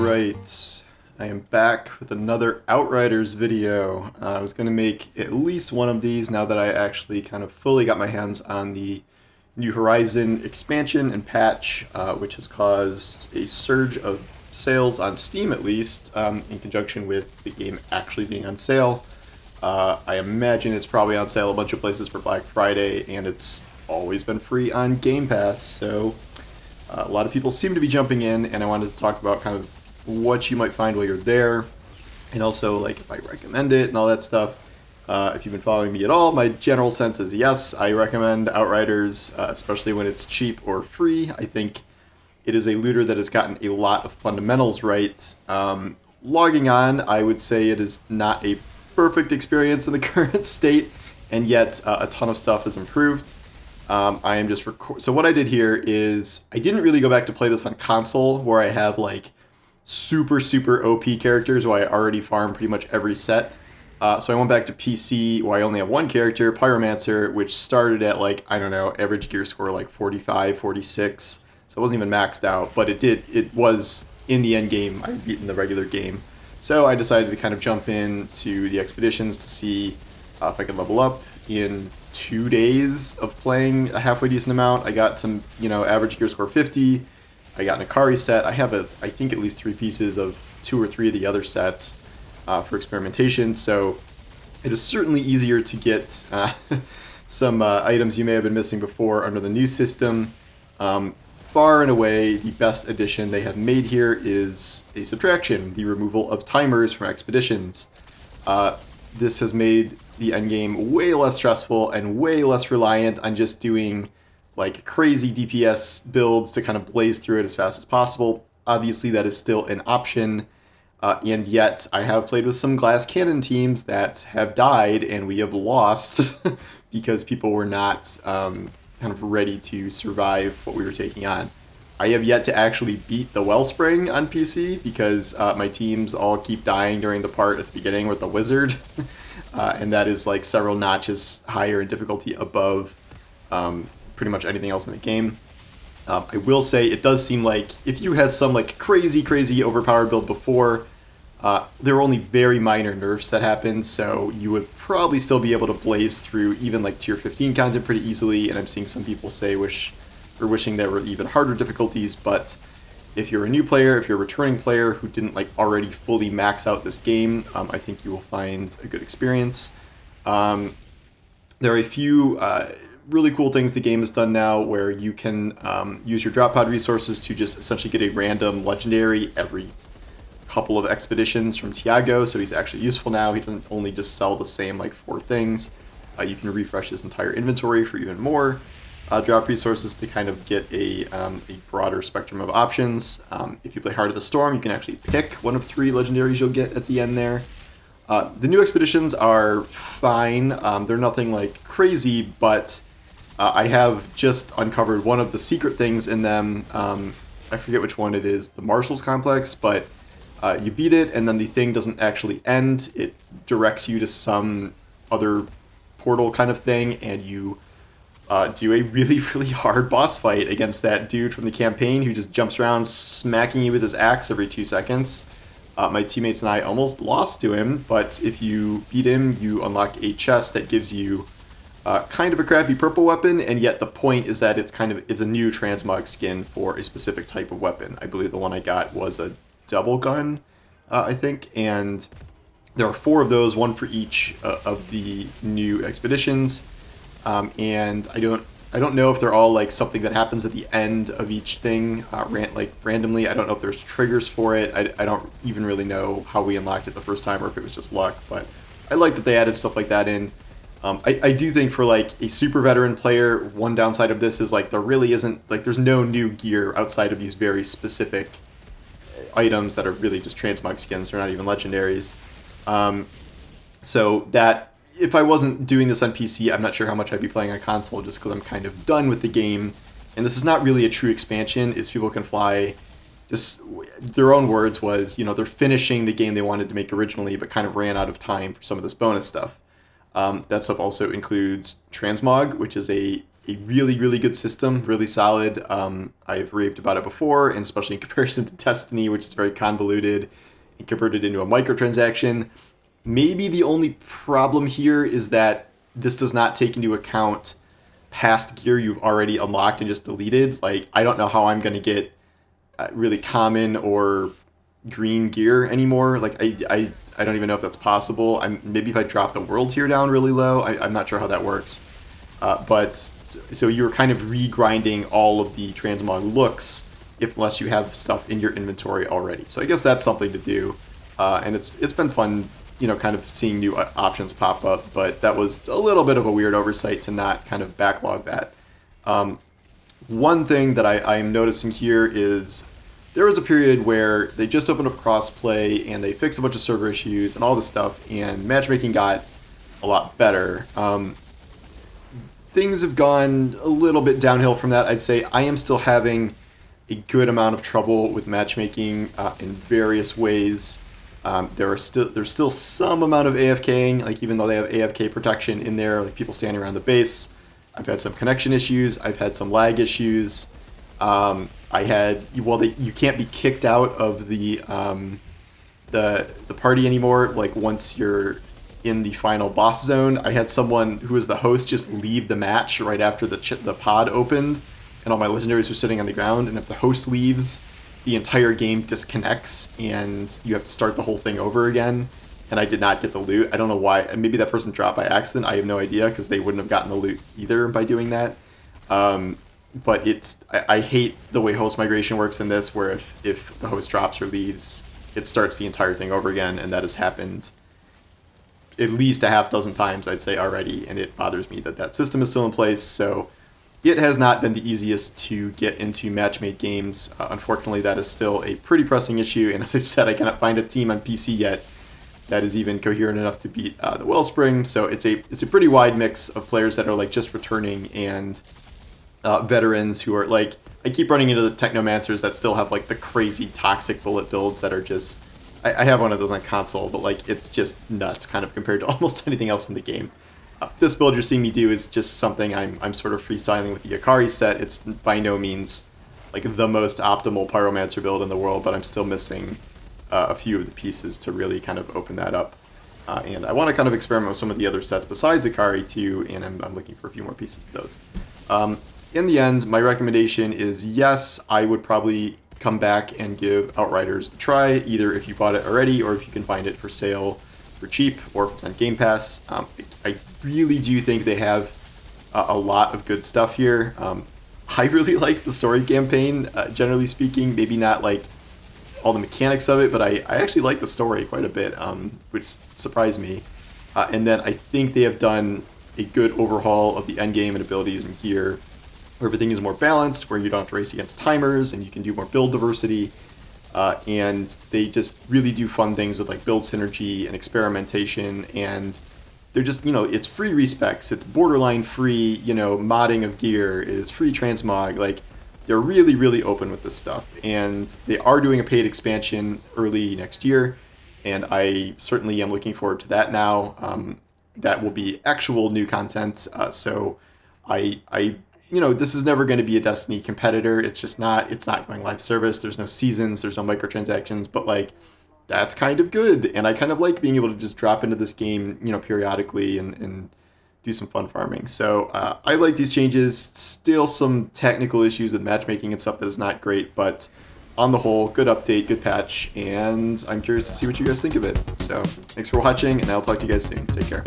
Alright, I am back with another Outriders video. I was going to make at least one of these now that I actually kind of fully got my hands on the New Horizon expansion and patch, which has caused a surge of sales on Steam at least, in conjunction with the game actually being on sale. I imagine it's probably on sale a bunch of places for Black Friday, and it's always been free on Game Pass, so a lot of people seem to be jumping in, and I wanted to talk about kind of what you might find while you're there, and also like if I recommend it and all that stuff. If you've been following me at all, my general sense is yes, I recommend Outriders, especially when it's cheap or free. I think it is a looter that has gotten a lot of fundamentals right. Logging on, I would say it is not a perfect experience in the current state, and yet a ton of stuff has improved. I am just so what I did here is I didn't really go back to play this on console where I have like super OP characters where I already farmed pretty much every set. So I went back to PC where I only have one character, Pyromancer, which started at like, I don't know, average gear score like 45, 46. So it wasn't even maxed out, but it was in the end game. I had beaten the regular game. So I decided to kind of jump into the expeditions to see if I could level up. In 2 days of playing a halfway decent amount, I got to, average gear score 50. I got an Akari set. I have I think at least 3 pieces of 2 or 3 of the other sets for experimentation. So it is certainly easier to get some items you may have been missing before under the new system. Far and away, the best addition they have made here is a subtraction, the removal of timers from expeditions. This has made the endgame way less stressful and way less reliant on just doing like crazy DPS builds to kind of blaze through it as fast as possible. Obviously, that is still an option, and yet I have played with some glass cannon teams that have died and we have lost because people were not kind of ready to survive what we were taking on. I have yet to actually beat the Wellspring on PC because my teams all keep dying during the part at the beginning with the Wizard, and that is like several notches higher in difficulty above pretty much anything else in the game. I will say it does seem like if you had some like crazy overpowered build before, there were only very minor nerfs that happened, so you would probably still be able to blaze through even like tier 15 content pretty easily, and I'm seeing some people say wishing there were even harder difficulties. But if you're a new player, if you're a returning player who didn't like already fully max out this game, I think you will find a good experience. There are a few really cool things the game has done now where you can use your drop pod resources to just essentially get a random legendary every couple of expeditions from Tiago, so he's actually useful now. He doesn't only just sell the same like 4 things. You can refresh his entire inventory for even more drop resources to kind of get a broader spectrum of options. If you play Heart of the Storm, you can actually pick one of 3 legendaries you'll get at the end there. The new expeditions are fine. They're nothing like crazy, but I have just uncovered one of the secret things in them. I forget which one it is, the Marshall's Complex, but you beat it and then the thing doesn't actually end. It directs you to some other portal kind of thing, and you do a really hard boss fight against that dude from the campaign who just jumps around smacking you with his axe every 2 seconds. My teammates and I almost lost to him, but if you beat him, you unlock a chest that gives you kind of a crappy purple weapon, and yet the point is that it's a new transmog skin for a specific type of weapon. I believe the one I got was a double gun, I think, and there are 4 of those, 1 for each of the new expeditions. And I don't know if they're all like something that happens at the end of each thing, randomly. I don't know if there's triggers for it. I don't even really know how we unlocked it the first time or if it was just luck, but I like that they added stuff like that in. I do think for like a super veteran player, one downside of this is like there really isn't, like there's no new gear outside of these very specific items that are really just transmog skins. They're not even legendaries. So that if I wasn't doing this on PC, I'm not sure how much I'd be playing on console just because I'm kind of done with the game. And this is not really a true expansion. It's People Can Fly. Just their own words was, they're finishing the game they wanted to make originally, but kind of ran out of time for some of this bonus stuff. That stuff also includes Transmog, which is a a really, really good system, really solid. I've raved about it before, and especially in comparison to Destiny, which is very convoluted and converted into a microtransaction. Maybe the only problem here is that this does not take into account past gear you've already unlocked and just deleted. Like, I don't know how I'm going to get really common or green gear anymore. Like, I don't even know if that's possible. Maybe if I drop the world tier down really low, I'm not sure how that works. But so you're kind of re-grinding all of the transmog looks unless you have stuff in your inventory already. So I guess that's something to do. And it's been fun, kind of seeing new options pop up, but that was a little bit of a weird oversight to not kind of backlog that. One thing that I am noticing here is there was a period where they just opened up crossplay and they fixed a bunch of server issues and all this stuff, and matchmaking got a lot better. Things have gone a little bit downhill from that. I'd say I am still having a good amount of trouble with matchmaking in various ways. There's still some amount of AFKing, like even though they have AFK protection in there, like people standing around the base. I've had some connection issues. I've had some lag issues. You can't be kicked out of the party anymore. Like once you're in the final boss zone, I had someone who was the host just leave the match right after the pod opened, and all my legendaries were sitting on the ground. And if the host leaves, the entire game disconnects and you have to start the whole thing over again. And I did not get the loot. I don't know why. Maybe that person dropped by accident. I have no idea, because they wouldn't have gotten the loot either by doing that. But I hate the way host migration works in this, where if the host drops or leaves, it starts the entire thing over again, and that has happened at least a half dozen times, I'd say, already, and it bothers me that system is still in place. So it has not been the easiest to get into match-made games. Unfortunately, that is still a pretty pressing issue, and as I said, I cannot find a team on PC yet that is even coherent enough to beat the Wellspring. So it's a pretty wide mix of players that are like just returning and veterans who are like, I keep running into the Technomancers that still have like the crazy toxic bullet builds that are just, I have one of those on console, but like it's just nuts kind of compared to almost anything else in the game. This build you're seeing me do is just something I'm sort of freestyling with the Akari set. It's by no means like the most optimal Pyromancer build in the world, but I'm still missing a few of the pieces to really kind of open that up. And I want to kind of experiment with some of the other sets besides Akari too, and I'm looking for a few more pieces of those. In the end, my recommendation is yes, I would probably come back and give Outriders a try, either if you bought it already or if you can find it for sale for cheap, or if it's on Game Pass. I really do think they have a lot of good stuff here. I really like the story campaign, generally speaking. Maybe not like all the mechanics of it, but I actually like the story quite a bit, which surprised me. And then I think they have done a good overhaul of the endgame and abilities and gear, where everything is more balanced, where you don't have to race against timers and you can do more build diversity. And they just really do fun things with like build synergy and experimentation, and they're just, it's free respecs, it's borderline free, modding of gear, it is free transmog. Like, they're really, really open with this stuff, and they are doing a paid expansion early next year, and I certainly am looking forward to that now. That will be actual new content, so this is never going to be a Destiny competitor. It's not going live service. There's no seasons, there's no microtransactions, but like, that's kind of good. And I kind of like being able to just drop into this game, periodically and do some fun farming. So I like these changes. Still some technical issues with matchmaking and stuff that is not great, but on the whole, good update, good patch, and I'm curious to see what you guys think of it. So thanks for watching, and I'll talk to you guys soon. Take care.